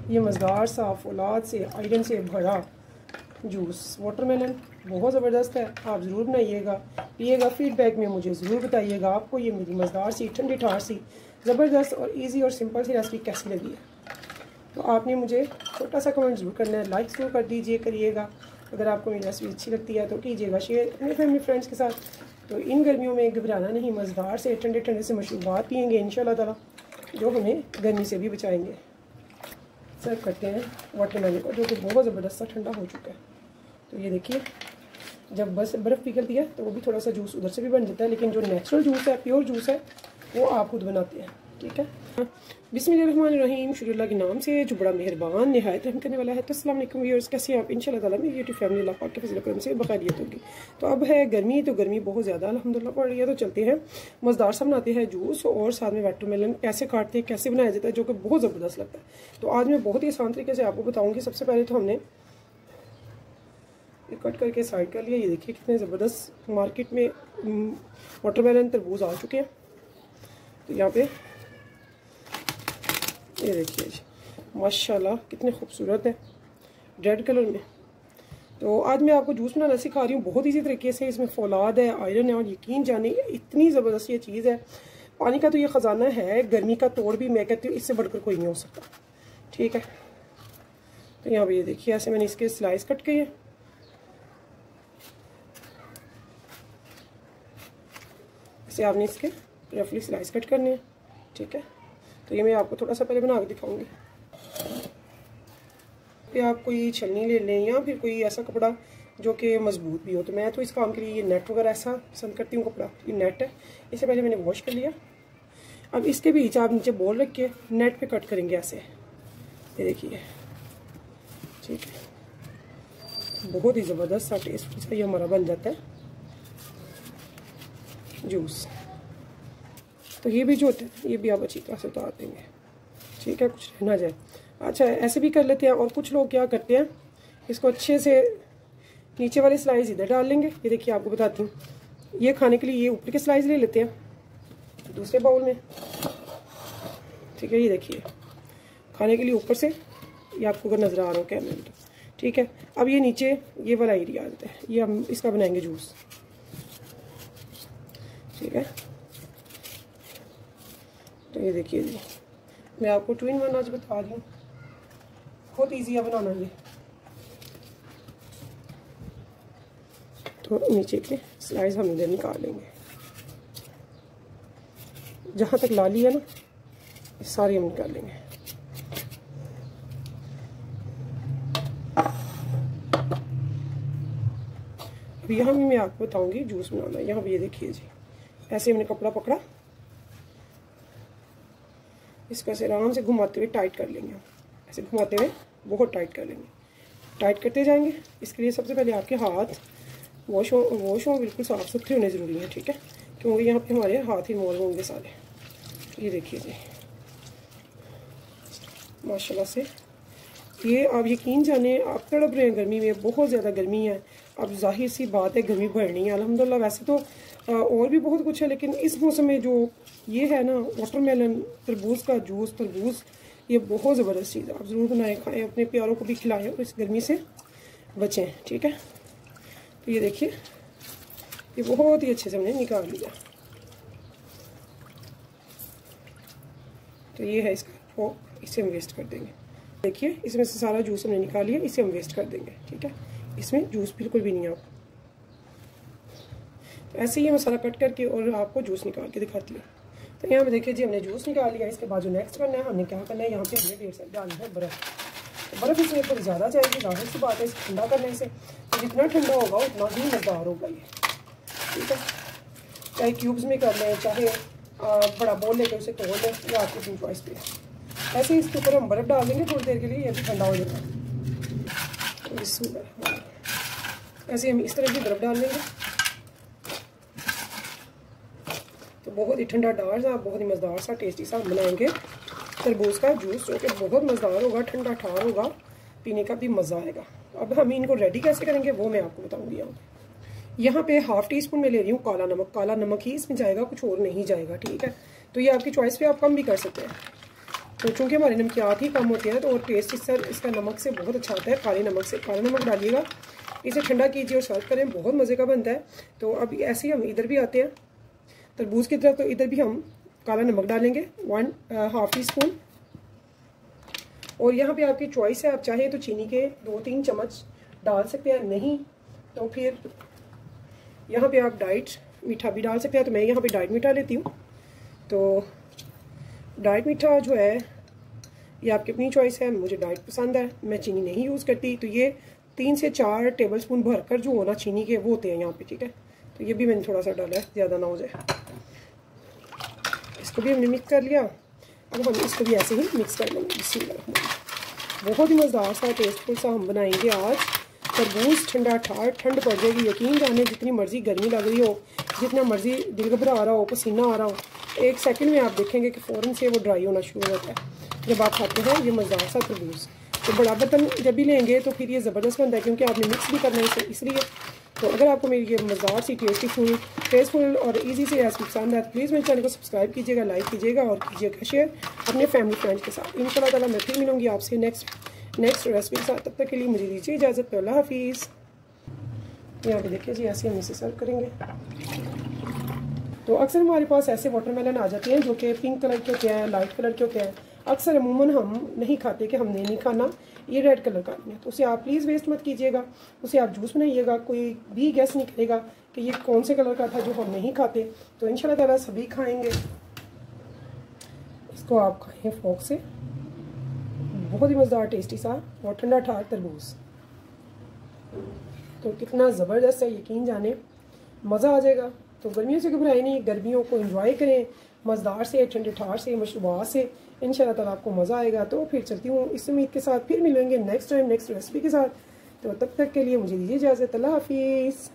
ये मज़ेदार सा फौलाद से आयरन से भरा जूस वाटरमेलन बहुत ज़बरदस्त है। आप ज़रूर बनाइएगा, पिएगा, फीडबैक में मुझे ज़रूर बताइएगा आपको ये मेरी मज़ेदार सी ठंडी ठार सी ज़बरदस्त और इजी और सिंपल सी रेसिपी कैसी लगी है। तो आपने मुझे छोटा सा कमेंट ज़रूर करना है, लाइक ज़रूर कर दीजिए करिएगा। अगर आपको मेरी रेसिपी अच्छी लगती है तो कीजिएगा शेयर अपने फैमिली फ्रेंड्स के साथ। तो इन गर्मियों में घबराना नहीं, मज़ेदार से ठंडे ठंडे से मशरूबात पिएंगे इंशाल्लाह ताला, जो हमें गर्मी से भी बचाएंगे। सर्व करते हैं वाटरमेलन को, जो कि बहुत ज़बरदस्त सा ठंडा हो चुका है। तो ये देखिए, जब बस बर्फ़ पिघलती है तो वो भी थोड़ा सा जूस उधर से भी बन जाता है, लेकिन जो नेचुरल जूस है, प्योर जूस है, वो आप खुद बनाते हैं। ठीक है, बिस्मिल्लाहिर्रहमानिर्रहीम, शुरुल्लाह के नाम से जो बड़ा मेहरबान निहायत रहम करने वाला है। तो अस्सलाम वालेकुम व्यूअर्स, कैसे हैं आप? इंशाल्लाह ताला मेरी यूट्यूब फैमिली अल्लाह पाक के फज़ल करम से बखैरियत होगी। तो अब है गर्मी, तो गर्मी बहुत ज़्यादा अल्हम्दुलिल्लाह पड़ रही है। तो चलते हैं मज़ेदार सा बनाते हैं जूस, और साथ में वाटरमेलन कैसे काटते हैं, कैसे बनाया जाता है, जो कि बहुत ज़बरदस्त लगता है। तो आज मैं बहुत ही आसान तरीके से आपको बताऊँगी। सबसे पहले तो हमने कट करके साइड कर लिया। ये देखिए कितने ज़बरदस्त मार्केट में वाटरमेलन तरबूज आ चुके हैं। तो यहाँ पे ये देखिए जी, माशाल्लाह कितने खूबसूरत है रेड कलर में। तो आज मैं आपको जूस बनाना सिखा रही हूँ बहुत इजी तरीके से। इसमें फौलाद है, आयरन है, और यकीन जाने इतनी ज़बरदस्त ये चीज़ है। पानी का तो ये ख़जाना है, गर्मी का तोड़ भी मैं कहती हूँ इससे बढ़कर कोई नहीं हो सकता। ठीक है, तो यहाँ पे ये देखिए ऐसे मैंने इसके स्लाइस कट किए हैं। ऐसे आपने इसके रफली स्लाइस कट करने हैं। ठीक है, तो ये मैं आपको थोड़ा सा पहले बना के दिखाऊंगी। फिर आप कोई छलनी ले लें या फिर कोई ऐसा कपड़ा जो कि मजबूत भी हो। तो मैं तो इस काम के लिए ये नेट वगैरह ऐसा पसंद करती हूँ कपड़ा। ये नेट है, इसे पहले मैंने वॉश कर लिया। अब इसके बीच आप नीचे बॉल रख के नेट पे कट करेंगे ऐसे। ये देखिए, ठीक है, बहुत ही ज़बरदस्त सा टेस्ट सा ये हमारा बन जाता है जूस। तो ये भी जो होता है ये भी आप अच्छी तरह से उतार देंगे। ठीक है, कुछ रहना जाए। अच्छा, ऐसे भी कर लेते हैं। और कुछ लोग क्या करते हैं, इसको अच्छे से नीचे वाली स्लाइस इधर डाल लेंगे। ये देखिए आपको बताती हूँ, ये खाने के लिए ये ऊपर के स्लाइस ले लेते हैं दूसरे बाउल में। ठीक है, ये देखिए खाने के लिए ऊपर से, ये आपको अगर नज़र आ रहा हो कैमरे में। ठीक है, अब ये नीचे ये वाला एरिया आ जाता है, ये हम इसका बनाएंगे जूस। ठीक है, तो ये देखिए जी, मैं आपको 2 in 1 आज बता रही हूँ। बहुत इजी है बनाना ये। तो नीचे के स्लाइस हम इधर निकाल लेंगे, जहाँ तक लाली है ना ये सारी हम निकाल लेंगे। अब यहाँ भी मैं आपको बताऊंगी जूस बनाना। यहाँ भी ये देखिए जी, ऐसे हमने कपड़ा पकड़ा, इसको ऐसे आराम से घुमाते हुए टाइट कर लेंगे। ऐसे घुमाते हुए बहुत टाइट कर लेंगे, टाइट करते जाएंगे। इसके लिए सबसे पहले आपके हाथ वॉश हो बिल्कुल साफ़ सुथरे होने ज़रूरी है। ठीक है, क्योंकि यहाँ पे हमारे हाथ इन्वॉल्व होंगे सारे। ये देखिए जी, माशाल्लाह से ये आप यकीन जाने आप तड़प रहे हैं गर्मी में, बहुत ज़्यादा गर्मी है। अब जाहिर सी बात है गर्मी बढ़नी है अल्हम्दुलिल्लाह। वैसे तो और भी बहुत कुछ है, लेकिन इस मौसम में जो ये है ना वाटरमेलन तरबूज का जूस, तरबूज ये बहुत ज़बरदस्त चीज़ है। आप ज़रूर बनाएं, खाएं, अपने प्यारों को भी खिलाएं और इस गर्मी से बचें। ठीक है, तो ये देखिए ये बहुत ही अच्छे से हमने निकाल लिया। तो ये है इसका वो, इसे हम वेस्ट कर देंगे। देखिए इसमें से सारा जूस हमने निकाल लिया, इसे हम वेस्ट कर देंगे। ठीक है, इसमें जूस बिल्कुल भी नहीं है। आप तो ऐसे ही मसाला कट करके और आपको जूस निकाल के दिखाती हूँ। तो यहाँ पे देखिए जी, हमने जूस निकाल लिया। इसके बाद जो नेक्स्ट करना है, हमने क्या करना है, यहाँ पे हमने ढेर सारी डालनी है बर्फ़। तो बर्फ़ इसमें थोड़ी ज़्यादा जाएगी, जाहिर सी बात है इसे ठंडा करने से। तो जितना ठंडा होगा उतना ही मज़ेदार होगा ये। ठीक है, चाहे क्यूब्स में कर लें, चाहे बड़ा बोल लेकर उसे तोड़ लें, या आपकी अपनी चॉइस पे है। ऐसे ही इसके ऊपर हम बर्फ़ डाल देंगे थोड़ी देर के लिए, ये भी ठंडा हो जाएगा। ऐसे हम इस तरह की बर्फ़ डाल लेंगे। तो बहुत ही ठंडा डार सा, बहुत ही मज़ेदार सा टेस्टी सा बनाएंगे तरबूज का जूस, जो कि बहुत मज़ेदार होगा, ठंडा ठार होगा, पीने का भी मज़ा आएगा। अब हम इनको रेडी कैसे करेंगे वो मैं आपको बताऊंगी। यहाँ पे 1/2 टीस्पून मैं ले रही हूँ काला नमक। काला नमक ही इसमें जाएगा, कुछ और नहीं जाएगा। ठीक है, तो ये आपकी चॉइस पे आप कम भी कर सकते हैं। तो चूँकि हमारे नमकियात ही कम होते हैं तो और टेस्ट इसका नमक से बहुत अच्छा आता है। काले नमक से काला नमक डालिएगा, इसे ठंडा कीजिए और सर्व करें, बहुत मज़े का बनता है। तो अब ऐसे ही हम इधर भी आते हैं तरबूज की तरफ। तो इधर भी हम काला नमक डालेंगे 1/2 टीस्पून। और यहाँ पे आपकी चॉइस है, आप चाहें तो चीनी के 2-3 चम्मच डाल सकते हैं, नहीं तो फिर यहाँ पे आप डाइट मीठा भी डाल सकते हैं। तो मैं यहाँ पे डाइट मीठा लेती हूँ। तो डाइट मीठा जो है ये आपकी अपनी चॉइस है, मुझे डाइट पसंद है, मैं चीनी नहीं यूज़ करती। तो ये 3 से 4 टेबलस्पून भरकर जो होना चीनी के वो होते हैं यहाँ पे, ठीक है। तो ये भी मैंने थोड़ा सा डाला है, ज़्यादा ना हो जाए। इसको भी हमने मिक्स कर लिया। अब हम इसको भी ऐसे ही मिक्स कर लेंगे। बिस्मिल्लाह। बहुत ही मज़ेदार सा टेस्टफुल सा हम बनाएंगे आज। तरबूज ठंडा ठंड पड़ जाएगी, यकीन जाने जितनी मर्ज़ी गर्मी लग रही हो, जितना मर्ज़ी दिल घबरा रहा हो, पसीना आ रहा हो, 1 सेकंड में आप देखेंगे कि फ़ौरन से वो ड्राई होना शुरू हो जाता है जब आप खाते हैं ये मज़ेदार सा तरबूज। तो बड़ा बर्तन जब भी लेंगे तो फिर ये ज़बरदस्त बनता है, क्योंकि आपने मिक्स भी करना है इसलिए। तो अगर आपको मेरी ये मज़ेदार सी टेस्टफुल और इजी से रेसिपी पसंद है तो प्लीज़ मेरे चैनल को सब्सक्राइब कीजिएगा, लाइक कीजिएगा और कीजिएगा शेयर अपने फैमिली फ्रेंड्स के साथ। इंशाल्लाह ताला मैं फिर मिलूँगी आपसे नेक्स्ट रेसिपी के साथ। तब तक के लिए मुझे दीजिए इजाज़त। अल्लाह हाफिज़। यहाँ पे देखिए जी, ऐसे हम इसे सर्व करेंगे। तो अक्सर हमारे पास ऐसे वाटरमेलन आ जाते हैं जो कि पिंक कलर के होते हैं, लाइट कलर के होते हैं। अक्सर अमूमन हम नहीं खाते कि हमने नहीं खाना, ये रेड कलर का है। तो उसे आप प्लीज़ वेस्ट मत कीजिएगा, उसे आप जूस बनाइएगा। कोई भी गेस नहीं करेगा कि ये कौन से कलर का था जो हम नहीं खाते। तो इंशाल्लाह ताला सभी खाएंगे। इसको आप खाएँ फोक से, बहुत ही मज़ेदार टेस्टी सा और ठंडा ठार तरबूज। तो कितना ज़बरदस्त है, यकीन जाने मज़ा आ जाएगा। तो गर्मियों से घबराए नहीं, गर्मियों को एंजॉय करें मज़ेदार से, ठंडे ठार से, मशरूबात से। इंशाल्लाह ताला आपको मज़ा आएगा। तो फिर चलती हूँ इस उम्मीद के साथ, फिर मिलेंगे नेक्स्ट टाइम नेक्स्ट रेसिपी के साथ। तो तब तक के लिए मुझे दीजिए इजाज़त। अल्लाह हाफिज़।